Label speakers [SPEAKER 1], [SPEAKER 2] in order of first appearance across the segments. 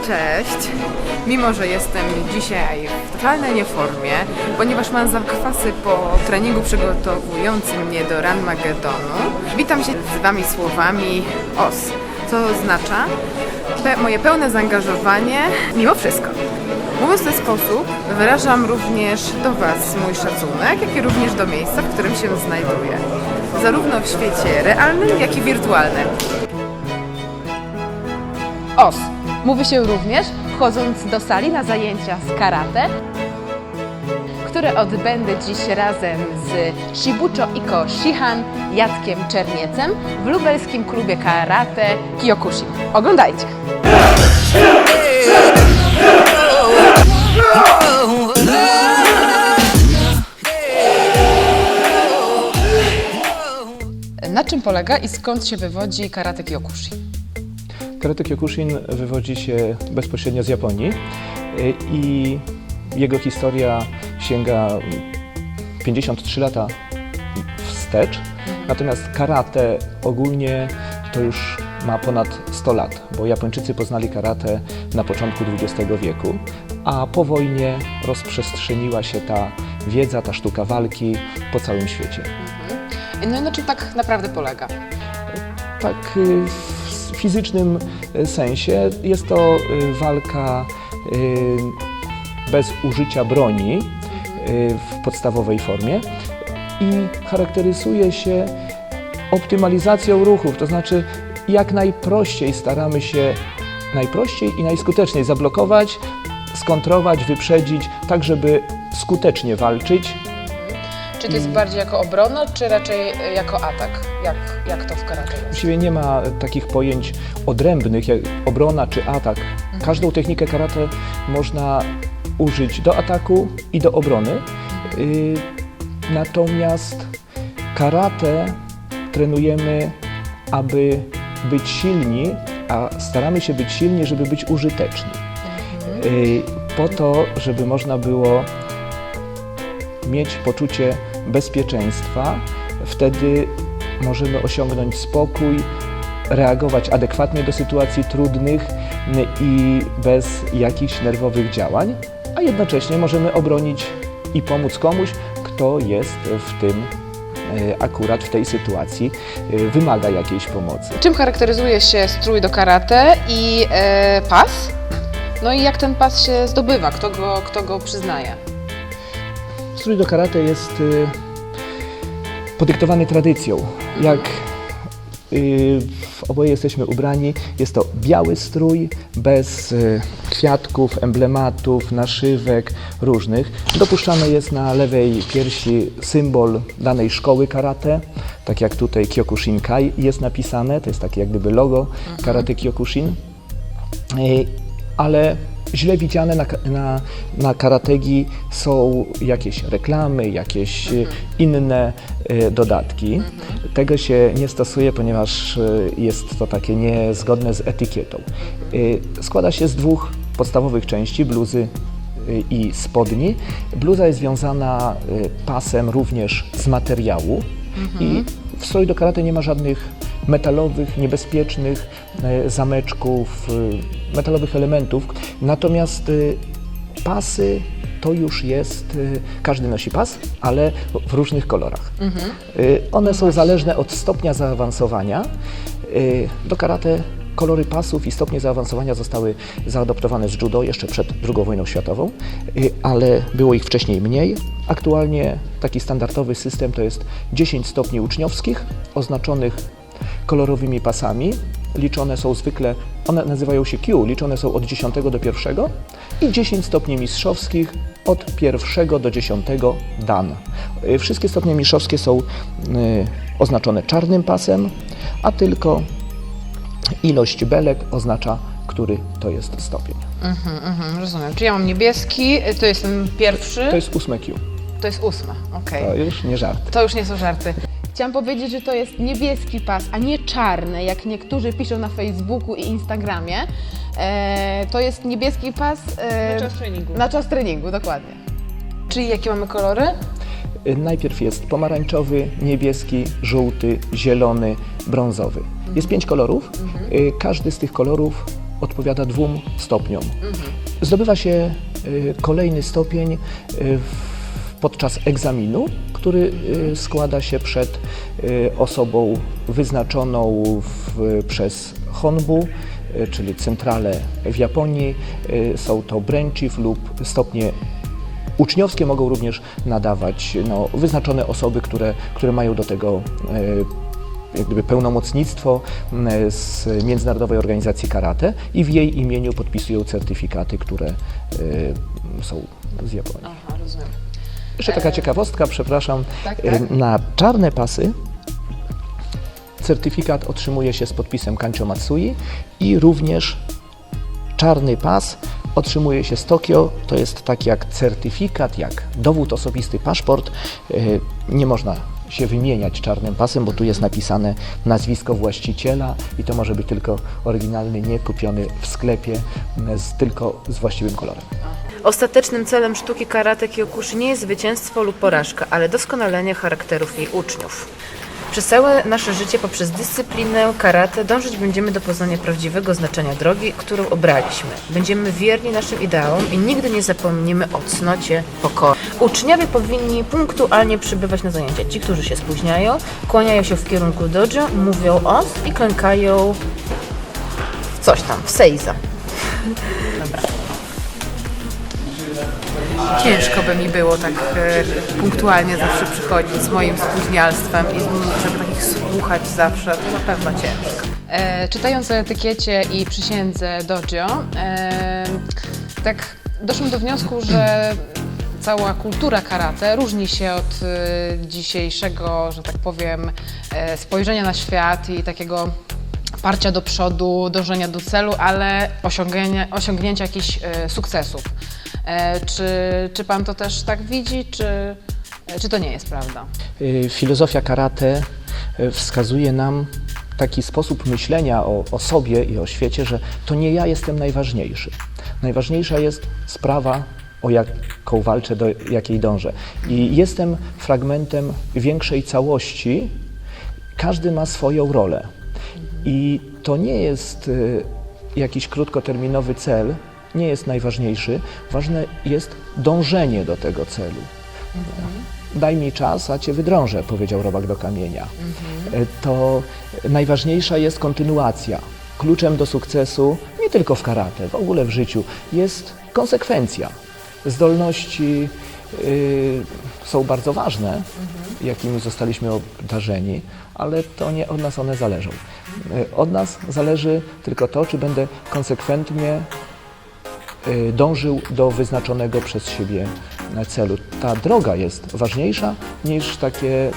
[SPEAKER 1] Cześć! Mimo że jestem dzisiaj w totalnej nieformie, ponieważ mam zakwasy po treningu przygotowującym mnie do Run Magedonu, witam się z Wami słowami OS, co oznacza moje pełne zaangażowanie mimo wszystko. Mówiąc w ten sposób, wyrażam również do Was mój szacunek, jak i również do miejsca, w którym się znajduję. Zarówno w świecie realnym, jak i wirtualnym.
[SPEAKER 2] OS. Mówi się również, wchodząc do sali na zajęcia z karate, które odbędę dziś razem z Shibucho Iko Shihan Jackiem Czerniecem w lubelskim klubie karate Kyokushin. Oglądajcie! Na czym polega i skąd się wywodzi karate Kyokushin?
[SPEAKER 3] Karate Kyokushin wywodzi się bezpośrednio z Japonii i jego historia sięga 53 lata wstecz. Natomiast karate ogólnie to już ma ponad 100 lat, bo Japończycy poznali karate na początku XX wieku, a po wojnie rozprzestrzeniła się ta wiedza, ta sztuka walki po całym świecie.
[SPEAKER 2] No i na czym tak naprawdę polega?
[SPEAKER 3] Tak w fizycznym sensie jest to walka bez użycia broni w podstawowej formie i charakteryzuje się optymalizacją ruchów, to znaczy jak najprościej staramy się najprościej i najskuteczniej zablokować, skontrować, wyprzedzić, tak żeby skutecznie walczyć.
[SPEAKER 2] Czy to jest bardziej jako obrona, czy raczej jako atak? Jak to w karate jest?
[SPEAKER 3] Właściwie nie ma takich pojęć odrębnych jak obrona czy atak. Każdą technikę karate można użyć do ataku i do obrony. Natomiast karate trenujemy, aby być silni, a staramy się być silni, żeby być użyteczni. Po to, żeby można było mieć poczucie bezpieczeństwa, wtedy możemy osiągnąć spokój, reagować adekwatnie do sytuacji trudnych i bez jakichś nerwowych działań, a jednocześnie możemy obronić i pomóc komuś, kto jest w tym akurat w tej sytuacji, wymaga jakiejś pomocy.
[SPEAKER 2] Czym charakteryzuje się strój do karate i pas? No i jak ten pas się zdobywa? Kto go przyznaje?
[SPEAKER 3] Strój do karate jest podyktowany tradycją. Jak oboje jesteśmy ubrani, jest to biały strój bez kwiatków, emblematów, naszywek różnych. Dopuszczany jest na lewej piersi symbol danej szkoły karate, tak jak tutaj Kyokushinkai jest napisane, to jest takie jak gdyby logo karate Kyokushin, ale źle widziane na karategi są jakieś reklamy, jakieś inne dodatki. Tego się nie stosuje, ponieważ jest to takie niezgodne z etykietą. Składa się z dwóch podstawowych części, bluzy i spodni. Bluza jest związana pasem również z materiału i w stroju do karate nie ma żadnych metalowych, niebezpiecznych zameczków, metalowych elementów. Natomiast pasy to już jest, każdy nosi pas, ale w różnych kolorach. One są zależne od stopnia zaawansowania. Do karate kolory pasów i stopnie zaawansowania zostały zaadoptowane z judo jeszcze przed II wojną światową, ale było ich wcześniej mniej. Aktualnie taki standardowy system to jest 10 stopni uczniowskich oznaczonych kolorowymi pasami. Liczone są zwykle, one nazywają się Q, liczone są od 10 do 1 i 10 stopni mistrzowskich od 1 do 10 dan. Wszystkie stopnie mistrzowskie są oznaczone czarnym pasem, a tylko ilość belek oznacza, który to jest stopień.
[SPEAKER 2] Rozumiem. Czyli ja mam niebieski, to jest ten pierwszy.
[SPEAKER 3] To jest 8 Q.
[SPEAKER 2] To jest 8, okej.
[SPEAKER 3] To już nie żart.
[SPEAKER 2] To już nie są żarty. Chciałam powiedzieć, że to jest niebieski pas, a nie czarny, jak niektórzy piszą na Facebooku i Instagramie. To jest niebieski pas
[SPEAKER 1] Na czas treningu.
[SPEAKER 2] Na czas treningu, dokładnie. Czyli jakie mamy kolory?
[SPEAKER 3] Najpierw jest pomarańczowy, niebieski, żółty, zielony, brązowy. Jest 5 kolorów. Każdy z tych kolorów odpowiada 2 stopniom. Zdobywa się kolejny stopień podczas egzaminu, który składa się przed osobą wyznaczoną przez Honbu, czyli centralę w Japonii. Są to Branchief lub stopnie uczniowskie, mogą również nadawać wyznaczone osoby, które mają do tego jak gdyby pełnomocnictwo z Międzynarodowej Organizacji Karate i w jej imieniu podpisują certyfikaty, które są z Japonii.
[SPEAKER 2] Aha, rozumiem.
[SPEAKER 3] Jeszcze taka ciekawostka, przepraszam,
[SPEAKER 2] Tak, tak.
[SPEAKER 3] na czarne pasy certyfikat otrzymuje się z podpisem Kancho Matsui i również czarny pas otrzymuje się z Tokio. To jest tak jak certyfikat, jak dowód osobisty, paszport. Nie można się wymieniać czarnym pasem, bo tu jest napisane nazwisko właściciela i to może być tylko oryginalny, nie kupiony w sklepie, tylko z właściwym kolorem.
[SPEAKER 4] Ostatecznym celem sztuki karate Kyokushi nie jest zwycięstwo lub porażka, ale doskonalenie charakterów jej uczniów. Przez całe nasze życie poprzez dyscyplinę karate dążyć będziemy do poznania prawdziwego znaczenia drogi, którą obraliśmy. Będziemy wierni naszym ideałom i nigdy nie zapomnimy o cnocie pokory. Uczniowie powinni punktualnie przybywać na zajęcia. Ci, którzy się spóźniają, kłaniają się w kierunku dojo, mówią os i klękają w coś tam, w seiza. Dobra.
[SPEAKER 1] Ciężko by mi było tak punktualnie zawsze przychodzić z moim spóźnialstwem i żeby takich słuchać zawsze, to na pewno ciężko.
[SPEAKER 2] Czytając o etykiecie i przysiędze dojo, tak doszłam do wniosku, że cała kultura karate różni się od dzisiejszego, że tak powiem, spojrzenia na świat i takiego parcia do przodu, dążenia do celu, ale osiągnięcia jakichś sukcesów. Czy Pan to też tak widzi, czy to nie jest prawda?
[SPEAKER 3] Filozofia karate wskazuje nam taki sposób myślenia o sobie i o świecie, że to nie ja jestem najważniejszy. Najważniejsza jest sprawa, o jaką walczę, do jakiej dążę. I jestem fragmentem większej całości. Każdy ma swoją rolę. I to nie jest jakiś krótkoterminowy cel, nie jest najważniejszy. Ważne jest dążenie do tego celu. Daj mi czas, a cię wydrążę, powiedział robak do kamienia. To najważniejsza jest kontynuacja. Kluczem do sukcesu, nie tylko w karate, w ogóle w życiu, jest konsekwencja. Zdolności są bardzo ważne, jakimi zostaliśmy obdarzeni, ale to nie od nas one zależą. Od nas zależy tylko to, czy będę konsekwentnie dążył do wyznaczonego przez siebie celu. Ta droga jest ważniejsza niż takie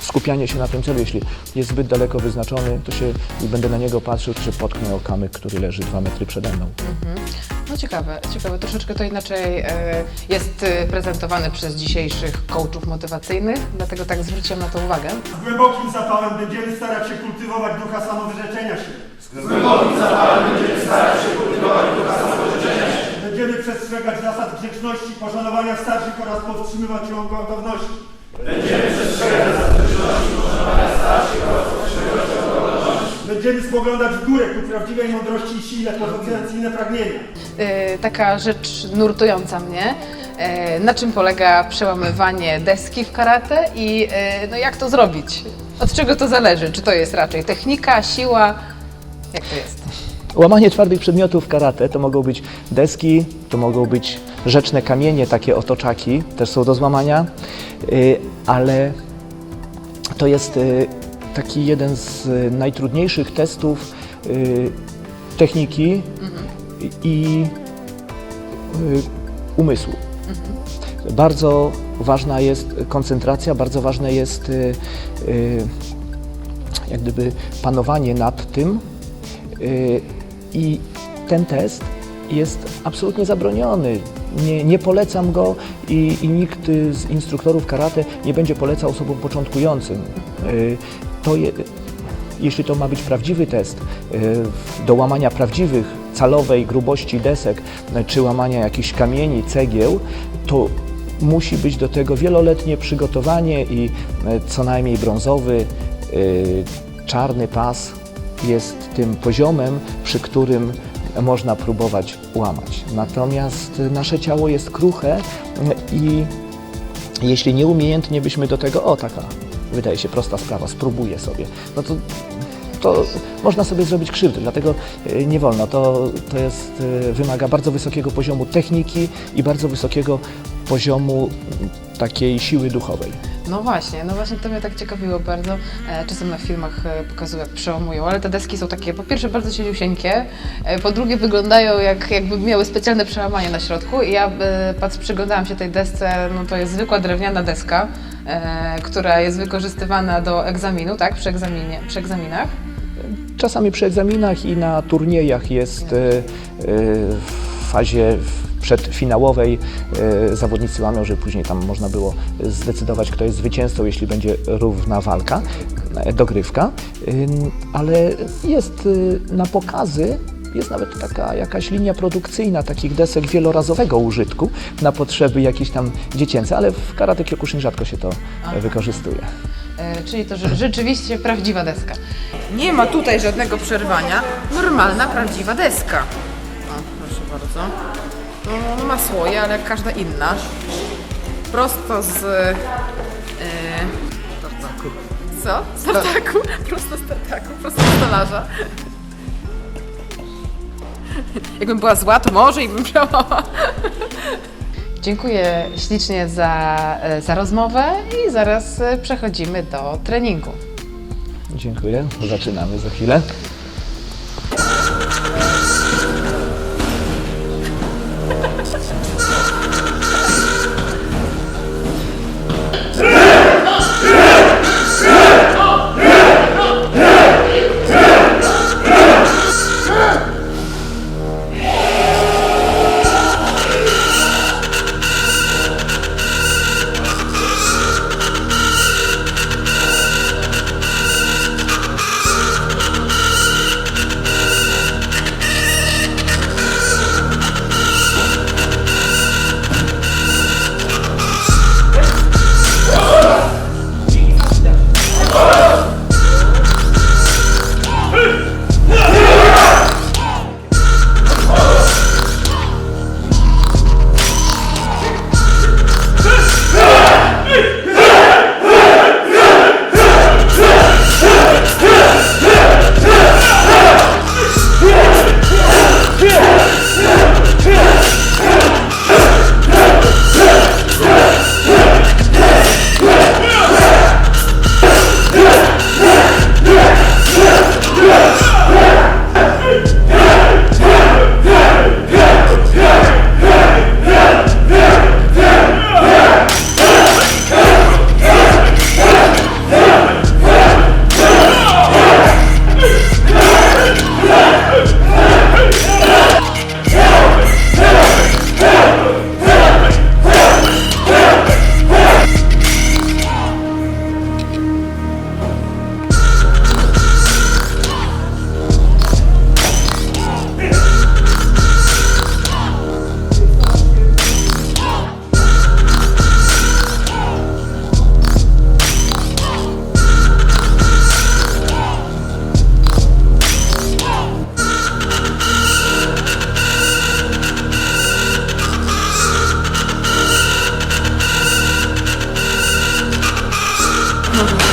[SPEAKER 3] skupianie się na tym celu. Jeśli jest zbyt daleko wyznaczony, to się i będę na niego patrzył, czy potknę o kamyk, który leży 2 metry przede mną.
[SPEAKER 2] No ciekawe. Troszeczkę to inaczej jest prezentowane przez dzisiejszych coachów motywacyjnych, dlatego tak zwróciłam na to uwagę.
[SPEAKER 5] Z głębokim zapałem będziemy starać się kultywować ducha samowyrzeczenia się. Będziemy przestrzegać zasad grzeczności, poszanowania starszych oraz powstrzymywać się od gwałtowności. Będziemy spoglądać w górę ku prawdziwej mądrości i sile, pozostawiając inne pragnienia.
[SPEAKER 2] Taka rzecz nurtująca mnie. Na czym polega przełamywanie deski w karate i no jak to zrobić? Od czego to zależy? Czy to jest raczej technika, siła? Jak to jest?
[SPEAKER 3] Łamanie twardych przedmiotów w karate to mogą być deski, to mogą być rzeczne kamienie, takie otoczaki, też są do złamania, ale to jest taki jeden z najtrudniejszych testów techniki i umysłu. Bardzo ważna jest koncentracja, bardzo ważne jest jak gdyby panowanie nad tym i ten test jest absolutnie zabroniony. Nie polecam go i nikt z instruktorów karate nie będzie polecał osobom początkującym. Jeśli to ma być prawdziwy test do łamania prawdziwych, calowej grubości desek, czy łamania jakichś kamieni, cegieł, to musi być do tego wieloletnie przygotowanie i co najmniej brązowy, czarny pas jest tym poziomem, przy którym można próbować łamać. Natomiast nasze ciało jest kruche i jeśli nieumiejętnie byśmy do tego, o taka, wydaje się prosta sprawa, spróbuję sobie, no to można sobie zrobić krzywdę, dlatego nie wolno. To wymaga bardzo wysokiego poziomu techniki i bardzo wysokiego poziomu takiej siły duchowej.
[SPEAKER 2] No właśnie to mnie tak ciekawiło bardzo. Czasem na filmach pokazują, jak przełamują, ale te deski są takie, po pierwsze bardzo cieniusieńkie, po drugie wyglądają jakby miały specjalne przełamanie na środku i ja przyglądałam się tej desce, no to jest zwykła drewniana deska, która jest wykorzystywana do egzaminu, tak? Przy egzaminach.
[SPEAKER 3] Czasami przy egzaminach i na turniejach jest w fazie przedfinałowej zawodnicy łamią, że później tam można było zdecydować, kto jest zwycięzcą, jeśli będzie równa walka, dogrywka, ale jest na pokazy, jest nawet taka jakaś linia produkcyjna takich desek wielorazowego użytku na potrzeby jakieś tam dziecięce, ale w Karate Kyokushin rzadko się to wykorzystuje.
[SPEAKER 2] Czyli to rzeczywiście prawdziwa deska.
[SPEAKER 1] Nie ma tutaj żadnego przerwania. Normalna, prawdziwa deska. O, proszę bardzo. No, ma słoje, ale jak każda inna. Prosto z... tartaku. Co? Z tartaku? Prosto z tartaku, prosto z stolarza. Jakbym była zła, to może i bym przełamała.
[SPEAKER 2] Dziękuję ślicznie za rozmowę i zaraz przechodzimy do treningu.
[SPEAKER 3] Dziękuję. Zaczynamy za chwilę.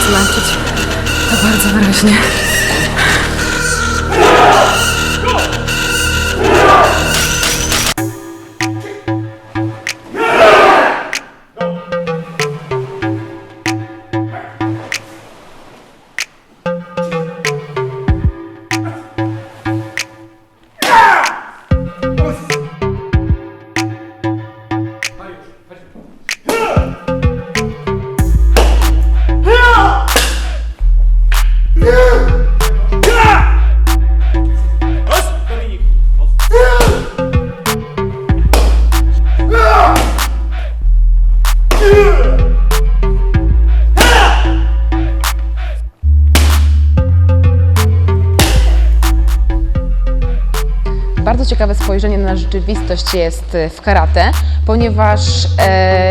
[SPEAKER 1] Znaczyć to bardzo wyraźnie.
[SPEAKER 2] Bardzo ciekawe spojrzenie na rzeczywistość jest w karate, ponieważ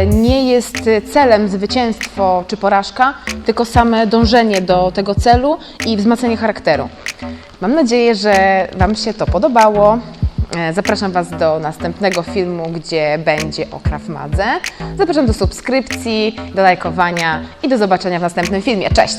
[SPEAKER 2] nie jest celem zwycięstwo czy porażka, tylko same dążenie do tego celu i wzmacnianie charakteru. Mam nadzieję, że Wam się to podobało. Zapraszam Was do następnego filmu, gdzie będzie o Krav Madze. Zapraszam do subskrypcji, do lajkowania i do zobaczenia w następnym filmie. Cześć!